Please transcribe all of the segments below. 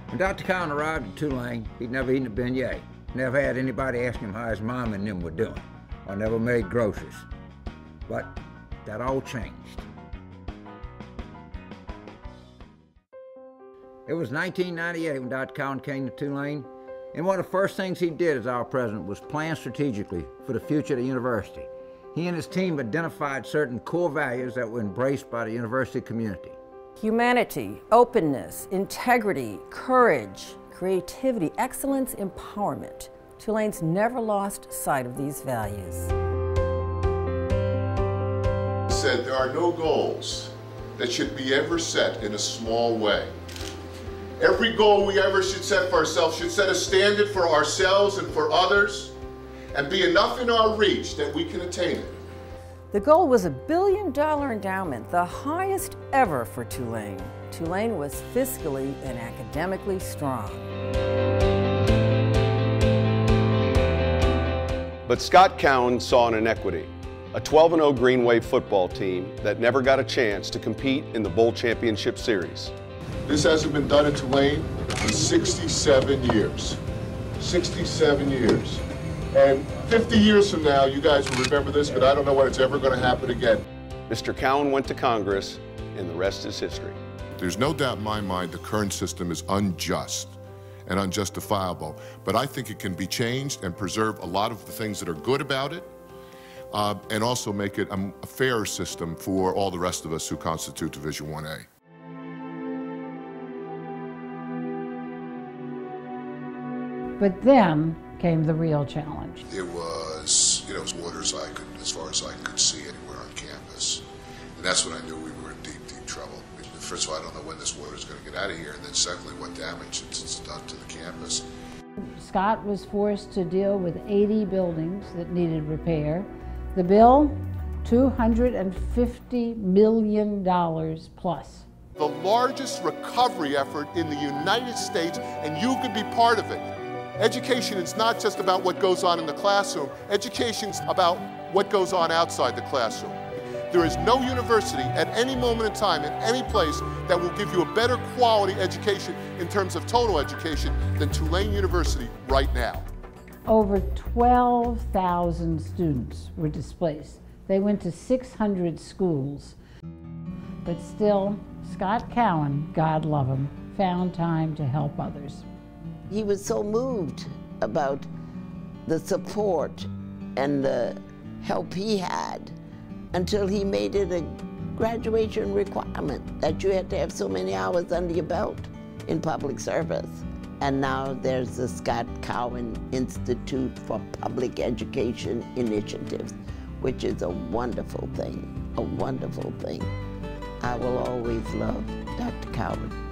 When Dr. Cowen arrived at Tulane, he'd never eaten a beignet, never had anybody ask him how his mom and them were doing, or never made groceries. But that all changed. It was 1998 when Dr. Cowen came to Tulane, and one of the first things he did as our president was plan strategically for the future of the university. He and his team identified certain core values that were embraced by the university community. Humanity, openness, integrity, courage, creativity, excellence, empowerment. Tulane's never lost sight of these values. Said there are no goals that should be ever set in a small way. Every goal we ever should set for ourselves should set a standard for ourselves and for others and be enough in our reach that we can attain it. The goal was a $1 billion endowment, the highest ever for Tulane. Tulane was fiscally and academically strong. But Scott Cowen saw an inequity, a 12-0 Green Wave football team that never got a chance to compete in the Bowl Championship Series. This hasn't been done in Tulane in 67 years. 67 years. And 50 years from now, you guys will remember this, but I don't know when it's ever going to happen again. Mr. Cowen went to Congress, and the rest is history. There's no doubt in my mind the current system is unjust and unjustifiable, but I think it can be changed and preserve a lot of the things that are good about it, and also make it a fairer system for all the rest of us who constitute Division 1A. But then came the real challenge. It was, as water as far as I could see anywhere on campus. And that's when I knew we were in deep, deep trouble. First of all, I don't know when this water is going to get out of here, and then secondly, what damage it's done to the campus. Scott was forced to deal with 80 buildings that needed repair. The bill, $250 million plus. The largest recovery effort in the United States, and you could be part of it. Education is not just about what goes on in the classroom. Education is about what goes on outside the classroom. There is no university at any moment in time, in any place, that will give you a better quality education in terms of total education than Tulane University right now. Over 12,000 students were displaced. They went to 600 schools. But still, Scott Cowen, God love him, found time to help others. He was so moved about the support and the help he had until he made it a graduation requirement that you had to have so many hours under your belt in public service. And now there's the Scott Cowen Institute for Public Education Initiatives, which is a wonderful thing, a wonderful thing. I will always love Dr. Cowen.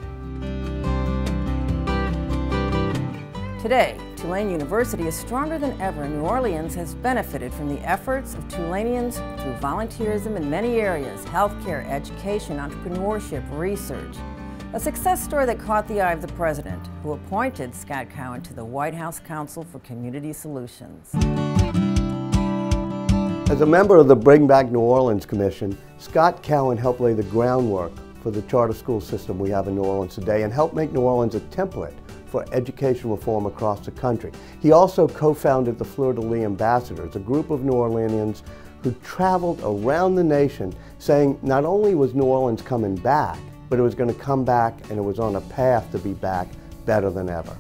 Today, Tulane University is stronger than ever, and New Orleans has benefited from the efforts of Tulaneans through volunteerism in many areas: healthcare, education, entrepreneurship, research. A success story that caught the eye of the president, who appointed Scott Cowen to the White House Council for Community Solutions. As a member of the Bring Back New Orleans Commission, Scott Cowen helped lay the groundwork for the charter school system we have in New Orleans today and helped make New Orleans a template for education reform across the country. He also co-founded the Fleur-de-Lis Ambassadors, a group of New Orleanians who traveled around the nation saying not only was New Orleans coming back, but it was going to come back and it was on a path to be back better than ever.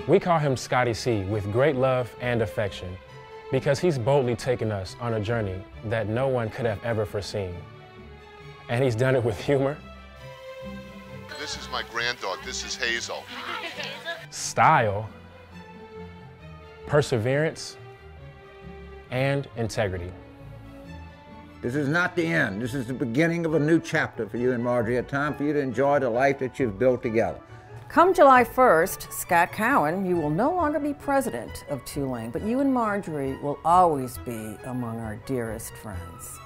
We call him Scotty C with great love and affection because he's boldly taken us on a journey that no one could have ever foreseen. And he's done it with humor. This is my granddog. This is Hazel. Style, perseverance, and integrity. This is not the end. This is the beginning of a new chapter for you and Marjorie, a time for you to enjoy the life that you've built together. Come July 1st, Scott Cowen, you will no longer be president of Tulane, but you and Marjorie will always be among our dearest friends.